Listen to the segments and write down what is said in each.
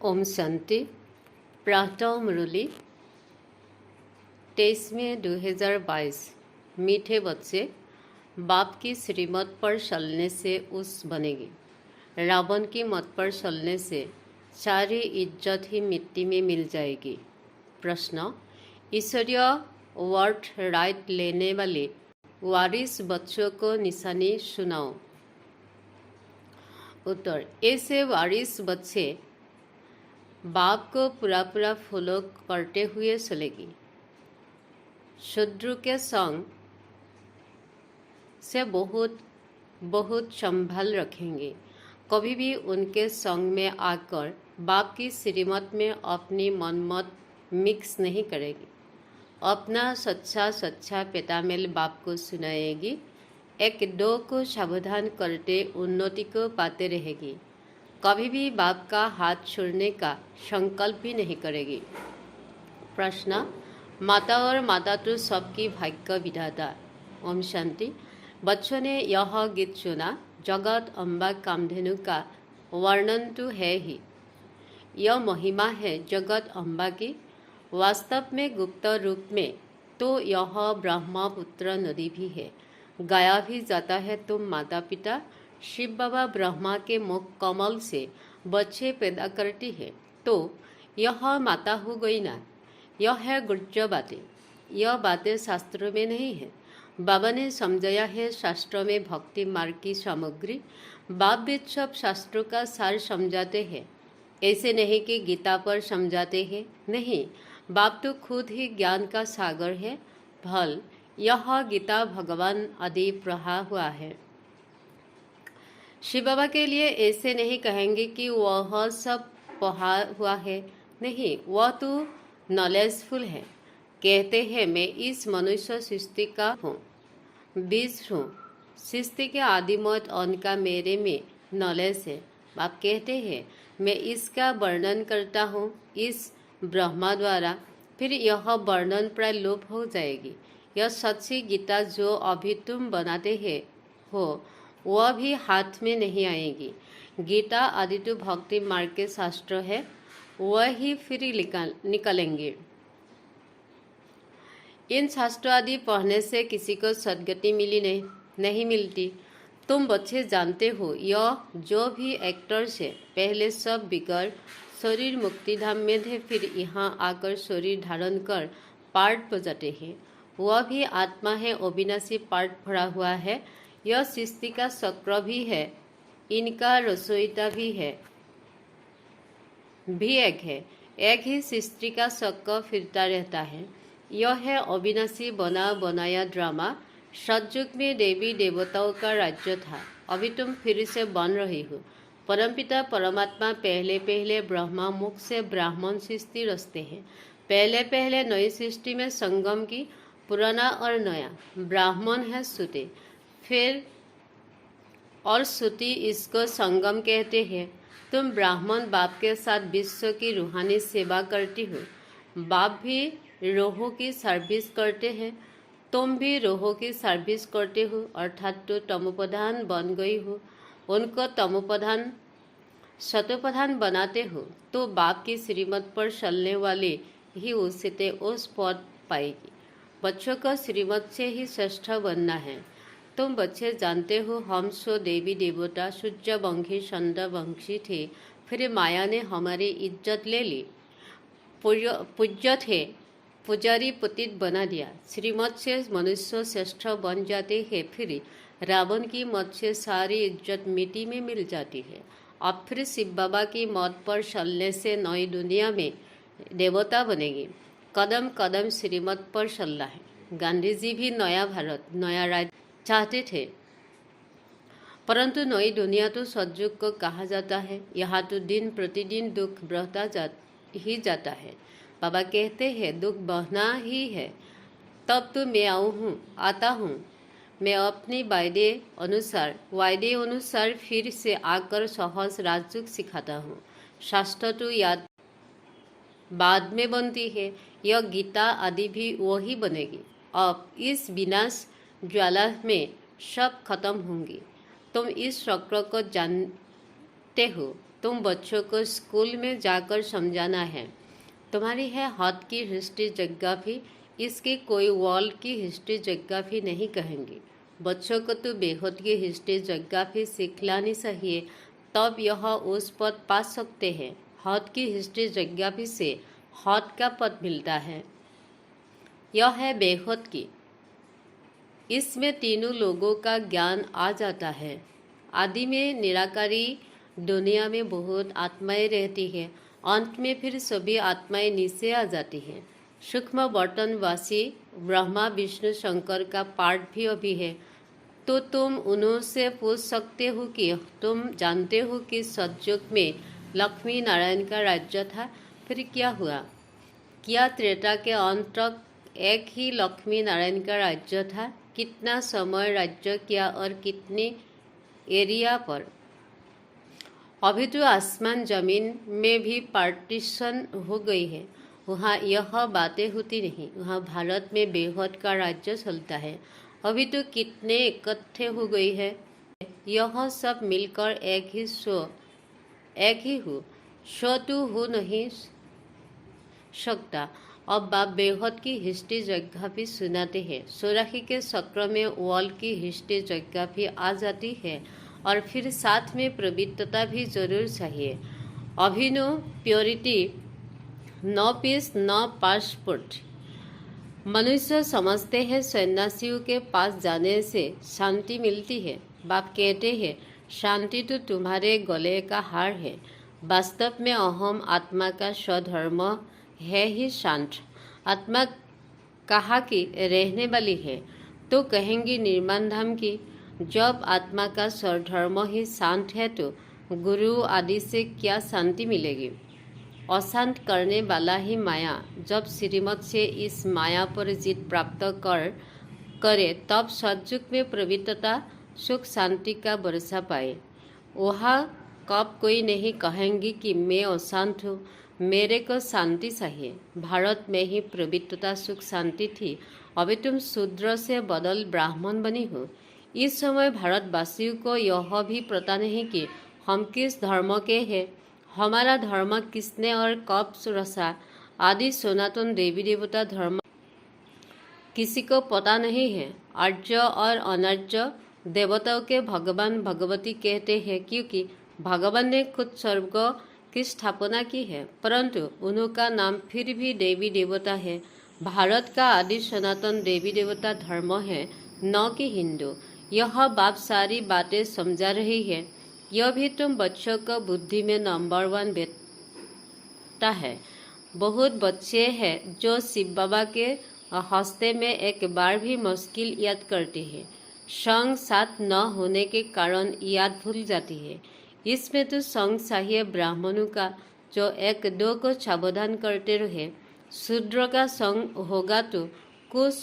ओम शांति। प्रातः मुरली 23 मई 2022। मीठे बच्चे, बाप की श्रीमत पर चलने से उस बनेगी। रावण की मत पर चलने से सारी इज्जत ही मिट्टी में मिल जाएगी। प्रश्न, ईश्वरीय वर्ड राइट लेने वाले वारिस बच्चों को निशानी सुनाओ। उत्तर, ऐसे वारिस बच्चे बाप को पूरा फॉलो करते हुए चलेगी। शत्रु के संग से बहुत संभाल रखेंगे। कभी भी उनके संग में आकर बाप की श्रीमत में अपनी मनमत मिक्स नहीं करेगी। अपना सच्चा पेतामेल बाप को सुनाएगी। एक दो को सावधान करते उन्नति को पाते रहेगी। कभी भी बाप का हाथ छोड़ने का संकल्प भी नहीं करेगी। प्रश्न, माता और माता तो सबकी भाग्य विधाता। ओम शांति। बच्चों ने यह गीत सुना। जगत अम्बा कामधेनु का वर्णन तो है ही। यह महिमा है जगत अम्बा की। वास्तव में गुप्त रूप में तो यह ब्रह्मपुत्र नदी भी है। गाया भी जाता है तुम माता पिता। शिव बाबा ब्रह्मा के मुख कमल से बच्चे पैदा करती है, तो यह माता हो गई ना। यह है गुज्ज बातें। यह बातें शास्त्रों में नहीं है। बाबा ने समझाया है शास्त्रों में भक्ति मार्ग की सामग्री। बाप वेद सब शास्त्रों का सार समझाते हैं। ऐसे नहीं कि गीता पर समझाते हैं, नहीं। बाप तो खुद ही ज्ञान का सागर है। भल यह गीता भगवान आदि पढ़ा हुआ है। शिव बाबा के लिए ऐसे नहीं कहेंगे कि वह सब पढ़ा हुआ है, नहीं। वह तो नॉलेजफुल है। कहते हैं मैं इस मनुष्य सृष्टि का हूँ, बीज हूँ। सृष्टि के आदिमत उनका मेरे में नॉलेज है। आप कहते हैं मैं इसका वर्णन करता हूँ इस ब्रह्मा द्वारा। फिर यह वर्णन प्राय लोप हो जाएगी। यह सच्ची गीता जो अभी तुम बनाते हैं हो, वह भी हाथ में नहीं आएगी। गीता आदि तो भक्ति मार्ग के शास्त्र है, वह ही फिर निकलेंगे। इन शास्त्र आदि पढ़ने से किसी को सदगति मिली नहीं मिलती। तुम बच्चे जानते हो, यह जो भी एक्टर्स है पहले सब बिगड़ शरीर मुक्तिधाम में थे, फिर यहाँ आकर शरीर धारण कर पार्ट बजाते हैं। वह भी आत्मा है, अविनाशी पार्ट भरा हुआ है। यह सृष्टि का चक्र भी है, इनका रसोईता भी है, भी एक है। एक ही सृष्टि का चक्र फिरता रहता है। यह है अविनाशी बना बनाया ड्रामा। सतयुग में देवी देवताओं का राज्य था, अभी तुम फिर से बन रही हो। परमपिता परमात्मा पहले ब्रह्मा मुख से ब्राह्मण सृष्टि रचते हैं। पहले नई सृष्टि में संगम की। पुराना और नया ब्राह्मण है श्रुति, फिर और श्रुति इसको संगम कहते हैं। तुम ब्राह्मण बाप के साथ विश्व की रूहानी सेवा करती हो। बाप भी रोहों की सर्विस करते हैं, तुम भी रोहों की सर्विस करते हो, अर्थात तो तमोप्रधान बन गई हो। उनको तमोप्रधान शतोप्रधान बनाते हो, तो बाप की श्रीमत पर चलने वाले ही उससे उस पद पाएगी। बच्चों को श्रीमत से ही श्रेष्ठ बनना है। तुम बच्चे जानते हो हम सो देवी देवता सूर्य वंशी चंद्र वंशी थे, फिर माया ने हमारी इज्जत ले ली। पूज्य थे, पुजारी पतित बना दिया। श्रीमत से मनुष्य श्रेष्ठ बन जाते हैं, फिर रावण की मत से सारी इज्जत मिट्टी में मिल जाती है। अब फिर शिव बाबा की मत पर चलने से नई दुनिया में देवता बनेगी। कदम कदम श्रीमत पर चलना है। गांधी जी भी नया भारत नया राज्य चाहते थे, परंतु नई दुनिया तो सतयुग को कहा जाता है। यहाँ तो दिन प्रतिदिन दुख बढ़ता ही जाता है। बाबा कहते हैं दुख बढ़ना ही है। तब तो मैं आता हूँ। मैं अपनी वायदे अनुसार फिर से आकर सहज राजयोग सिखाता हूँ। शास्त्र तो याद बाद में बनती है। यह गीता आदि भी वही बनेगी। अब इस विनाश ज्वाला में सब खत्म होंगी। तुम इस चक्र को जानते हो। तुम बच्चों को स्कूल में जाकर समझाना है। तुम्हारी है हाथ की हिस्ट्री ज्योग्राफी, इसकी कोई वर्ल्ड की हिस्ट्री ज्योग्राफी नहीं कहेंगी। बच्चों को तो बेहद की हिस्ट्री ज्योग्राफी सिखलानी चाहिए, तब यह उस पद पा सकते हैं। हाथ की हिस्ट्री ज्योग्राफी से हाथ का पद मिलता है। यह है बेहद की, इसमें तीनों लोगों का ज्ञान आ जाता है। आदि में निराकारी दुनिया में बहुत आत्माएं रहती है, अंत में फिर सभी आत्माएं नीचे आ जाती हैं। सूक्ष्म बर्तनवासी ब्रह्मा विष्णु शंकर का पाठ भी अभी है, तो तुम उनसे पूछ सकते हो कि तुम जानते हो कि सतयुग में लक्ष्मी नारायण का राज्य था, फिर क्या हुआ? क्या त्रेता के अंत तक एक ही लक्ष्मी नारायण का राज्य था? कितना समय राज्य किया और कितने एरिया पर? अभी तो आसमान जमीन में भी पार्टीशन हो गई है, वहाँ यह बातें होती नहीं। वहाँ भारत में बेहद का राज्य चलता है। अभी तो कितने इकट्ठे हो गई है, यह सब मिलकर एक ही शो तो हो नहीं सकता। अब बाप बेहद की हिस्ट्री ज्योग्राफी सुनाते हैं। 84 के चक्र में वर्ल्ड की हिस्ट्री ज्योग्राफी आ जाती है, और फिर साथ में प्रवृत्तता भी जरूर चाहिए। अभी no purity, no peace, no passport. मनुष्य समझते हैं सन्यासियों के पास जाने से शांति मिलती है। बाप कहते हैं शांति तो तुम्हारे गले का हार है। वास्तव में अहम आत्मा का स्वधर्म है ही शांत। आत्मा कहा कि रहने वाली है, तो कहेंगी निर्माण धाम की। जब आत्मा का स्वधर्म ही शांत है, तो गुरु आदि से क्या शांति मिलेगी? अशांत करने वाला ही माया। जब श्रीमत से इस माया पर जीत प्राप्त करे, तब सतयुग में पवित्रता सुख शांति का वर्षा पाए। वहाँ कब कोई नहीं कहेंगी कि मैं अशांत हूँ, मेरे को शांति चाहिए। भारत में ही पवित्रता सुख शांति थी, अभी तुम शूद्र से बदल ब्राह्मण बनी हो। इस समय भारतवासियों को यह भी पता नहीं कि हम किस धर्म के हैं, हमारा धर्म किसने और कब रचा। आदि सनातन देवी देवता धर्म किसी को पता नहीं है। आर्य और अनार्य देवताओं के भगवान भगवती कहते हैं, क्योंकि भगवान ने खुद स्वर्ग की स्थापना की है, परंतु उनका नाम फिर भी देवी देवता है। भारत का आदि सनातन देवी देवता धर्म है, न कि हिंदू। यह बाप सारी बातें समझा रही है। यह भी तुम बच्चों को बुद्धि में नंबर 1 बेटा है। बहुत बच्चे हैं जो शिव बाबा के हस्ते में एक बार भी मुश्किल याद करते हैं। संग साथ न होने के कारण याद भूल जाती है। इसमें तो संग चाहिए ब्राह्मणों का, जो एक दो को सावधान करते रहे। शूद्र का संग होगा तो कुछ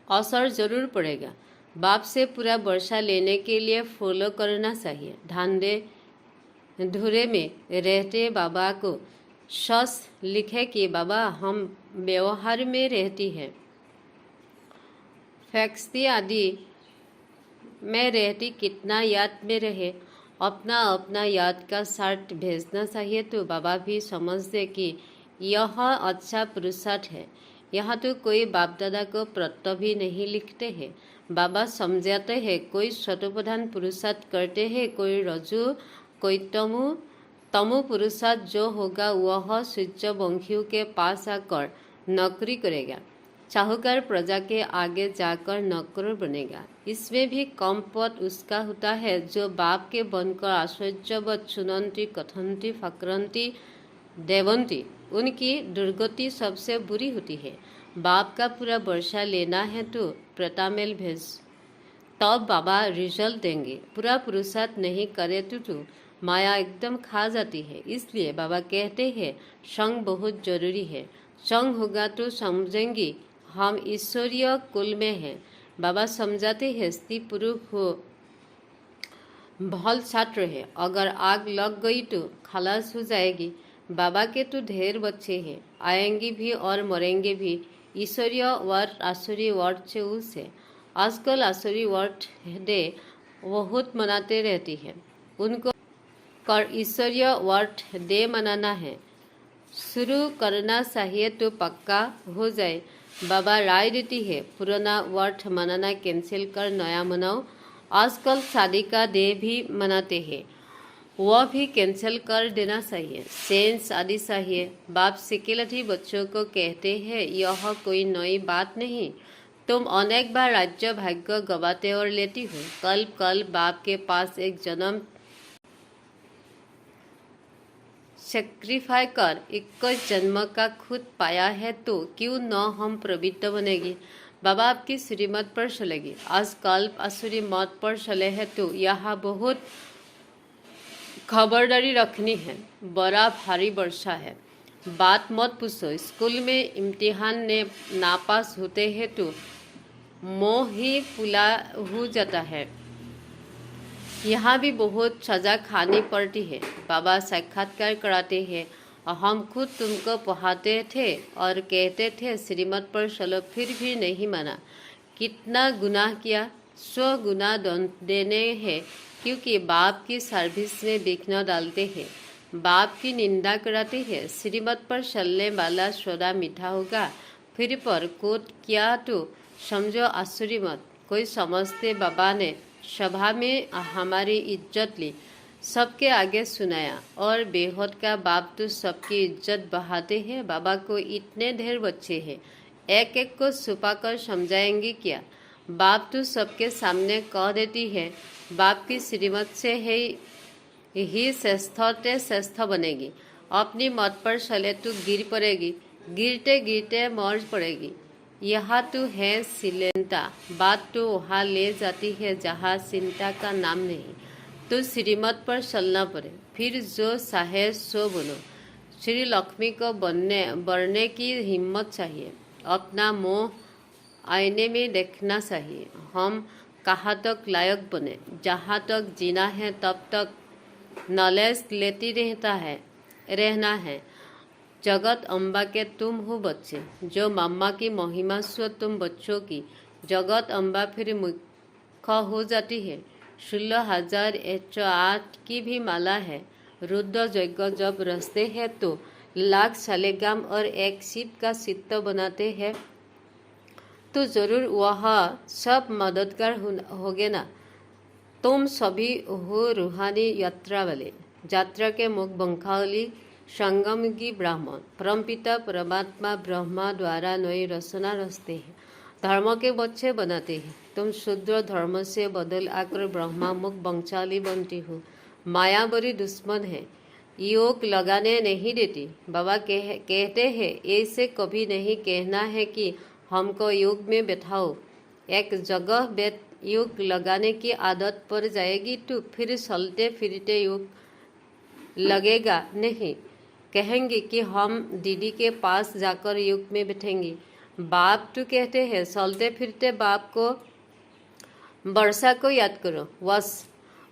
असर जरूर पड़ेगा। बाप से पूरा वर्षा लेने के लिए फॉलो करना चाहिए। धांधे धुरे में रहते बाबा को सस लिखे कि बाबा हम व्यवहार में रहती है, फैक्सी आदि में रहती कितना याद में रहे। अपना अपना याद का सार्ट भेजना चाहिए, तो बाबा भी समझते कि यह अच्छा पुरुषार्थ है। यहाँ तो कोई बाप दादा को पत्र भी नहीं लिखते हैं। बाबा समझाते हैं, कोई शतप्रधान पुरुषार्थ करते हैं, कोई रजु, कोई तमु पुरुषार्थ जो होगा वह सूर्यवंशियों के पास आकर नौकरी करेगा। साहूकार प्रजा के आगे जाकर नौकर बनेगा। इसमें भी कम पद उसका होता है जो बाप के बनकर आश्चर्यवत चुनंती कथंती फकरंती देवंती। उनकी दुर्गति सबसे बुरी होती है। बाप का पूरा वर्षा लेना है तो प्रतामेल भेज, तब बाबा रिजल्ट देंगे। पूरा पुरुषार्थ नहीं करे तो माया एकदम खा जाती है। इसलिए बाबा कहते हैं संग बहुत जरूरी है। संग होगा तो समझेंगे हम ईश्वरीय कुल में हैं। बाबा समझाते हैं स्त्री पुरुष हो भल छात्र है, अगर आग लग गई तो खलास हो जाएगी। बाबा के तो ढेर बच्चे हैं, आएंगे भी और मरेंगे भी। ईश्वरीय वर्ड आसुरी वर्ड से उसे आजकल आसुरी वर्ड डे बहुत मनाते रहती है। उनको कर ईश्वरीय वर्थ डे मनाना है। शुरू करना चाहिए तो पक्का हो जाए। बाबा राय देती है पुराना वर्थ मनाना कैंसिल कर नया मनाओ। आजकल शादी का डे भी मनाते हैं, वह भी कैंसिल कर देना चाहिए। सेंस आदि चाहिए। बाप सिकिलथी बच्चों को कहते हैं यह कोई नई बात नहीं, तुम अनेक बार राज्य भाग्य गवाते और लेती हो। कल बाप के पास एक जन्म सेक्रीफाई कर 21 जन्म का खुद पाया है तो क्यों न हम प्रवृत्त बनेगी। बाबा आपकी श्रीमत पर चलेगी। आज कल्प आसुरी मत पर चले है तो यहाँ बहुत खबरदारी रखनी है। बड़ा भारी वर्षा है, बात मत पूछो। स्कूल में इम्तिहान ने नापास होते हैं तो मोह ही पुला हो जाता है। यहाँ भी बहुत सजा खानी पड़ती है। बाबा साक्षात्कार कराते हैं, हम खुद तुमको पढ़ाते थे और कहते थे श्रीमत पर चलो, फिर भी नहीं माना। कितना गुनाह किया, 100 गुना देने हैं, क्योंकि बाप की सर्विस में विघ्न डालते हैं, बाप की निंदा कराते हैं। श्रीमत पर चलने वाला सोडा मीठा होगा, फिर पर कोट किया तो समझो आसुरी मत। कोई समझते बाबा ने सभा में हमारी इज्जत ली, सबके आगे सुनाया, और बेहद का बाप तो सबकी इज्जत बढ़ाते हैं। बाबा को इतने ढेर बच्चे हैं, एक एक को छुपा कर समझाएंगे क्या। बाप तो सबके सामने कह देती है, बाप की श्रीमत से ही श्रेष्ठते श्रेष्ठ बनेगी। अपनी मत पर चले तो गिर पड़ेगी, गिरते गिरते मर पड़ेगी। यहाँ तो है चिंता, बात तो वहाँ ले जाती है जहाँ चिंता का नाम नहीं। तो श्रीमत पर चलना पड़े, फिर जो चाहे सो बनो। श्री लक्ष्मी को बढ़ने की हिम्मत चाहिए। अपना मुँह आईने में देखना चाहिए। हम कहाँ तक लायक बने, जहाँ तक जीना है तब तक नॉलेज लेती रहना है। जगत अम्बा के तुम हो बच्चे, जो मम्मा की महिमा सो तुम बच्चों की। जगत अम्बा फिर मुख्य हो जाती है। 16,108 की भी माला है। रुद्र यज्ञ जब रचते हैं तो लाख शालिग्राम और एक शिव का चित्र बनाते हैं, तो जरूर वह सब मददगार होगे ना। तुम सभी हो रूहानी यात्रा वाले। यात्रा के मुख बंखावली संगम की ब्राह्मण। परमपिता परमात्मा ब्रह्मा द्वारा नई रचना रचते हैं, धर्म के बच्चे बनाते हैं। तुम शूद्र धर्म से बदल आकर ब्रह्मा मुख बंशाली बनती हो। माया बड़ी दुश्मन है, योग लगाने नहीं देती। बाबा कहते हैं ऐसे कभी नहीं कहना है कि हमको योग में बैठाओ। एक जगह योग लगाने की आदत पड़ जाएगी तो फिर चलते फिरते योग लगेगा नहीं। कहेंगे कि हम दीदी के पास जाकर योग में बैठेंगे। बाप तो कहते हैं चलते फिरते बाप को वर्षा को याद करो।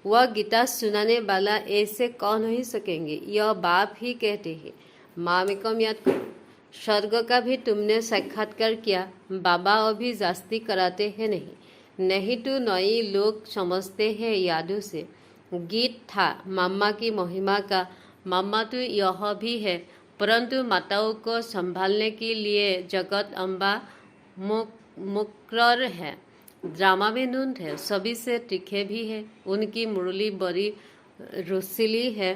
वह गीता सुनाने वाला ऐसे कह नहीं सकेंगे, यह बाप ही कहते हैं। मामिकम याद करो। स्वर्ग का भी तुमने साक्षात्कार किया। बाबा अभी जास्ती कराते हैं नहीं तो नई लोग समझते हैं यादों से। गीत था मम्मा की महिमा का। मम्मा तो यह भी है, परंतु माताओं को संभालने के लिए जगत अम्बा मुकर्रर है। ड्रामा में नून है, सभी से तीखे भी है। उनकी मुरली बड़ी रसीली है।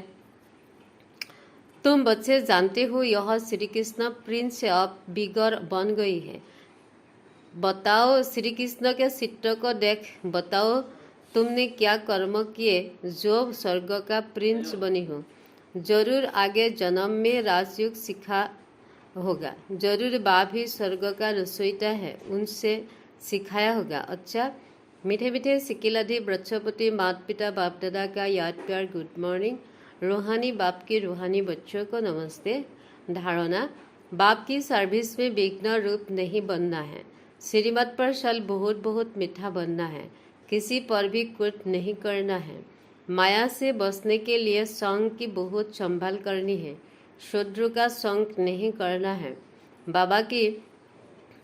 तुम बच्चे जानते हो यह श्री कृष्ण प्रिंस अब बिगर बन गई है। बताओ श्री कृष्ण के चित्र को देख बताओ तुमने क्या कर्म किए जो स्वर्ग का प्रिंस बनी हो। जरूर आगे जन्म में राजयोग सीखा होगा। जरूर बाप ही स्वर्ग का रसोईता है, उनसे सिखाया होगा। अच्छा मीठे मीठे सिकिलाधि बृक्षपति माता पिता बाप दादा का याद प्यार गुड मॉर्निंग। रूहानी बाप के रूहानी बच्चों को नमस्ते। धारणा, बाप की सर्विस में विघ्न रूप नहीं बनना है। श्रीमत पर चल बहुत बहुत मीठा बनना है। किसी पर भी कुट नहीं करना है। माया से बचने के लिए संग की बहुत संभाल करनी है। शत्रु का संग नहीं करना है। बाबा की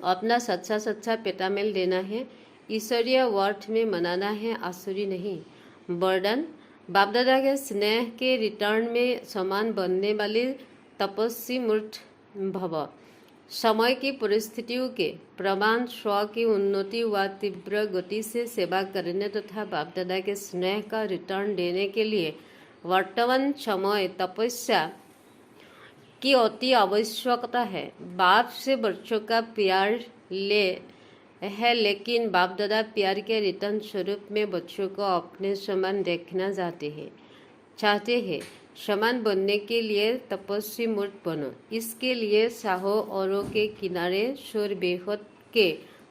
अपना सच्चा सच्चा पेटामेल देना है। ईश्वरीय वर्थ में मनाना है, आसुरी नहीं। बर्डन, बाप दादा के स्नेह के रिटर्न में समान बनने वाली तपस्वी मूर्त भव। समय की परिस्थितियों के प्रमाण स्व की उन्नति व तीव्र गति से सेवा करने तथा बाप दादा के स्नेह का रिटर्न देने के लिए वर्तमान समय तपस्या की अति आवश्यकता है। बाप से बच्चों का प्यार ले है, लेकिन बाप दादा प्यार के रिटर्न स्वरूप में बच्चों को अपने समान देखना चाहते हैं। समान बनने के लिए तपस्वी मूर्त बनो। इसके लिए साहो औरों के किनारे शोर बेहद के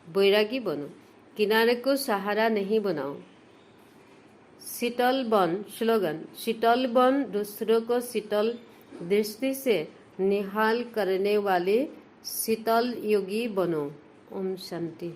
बैरागी बनो। किनारे को सहारा नहीं बनाओ। शीतल बन स्लोगन। शीतल बन दूसरों को शीतल दृष्टि से निहाल करने वाले शीतल योगी बनो। ओम शांति।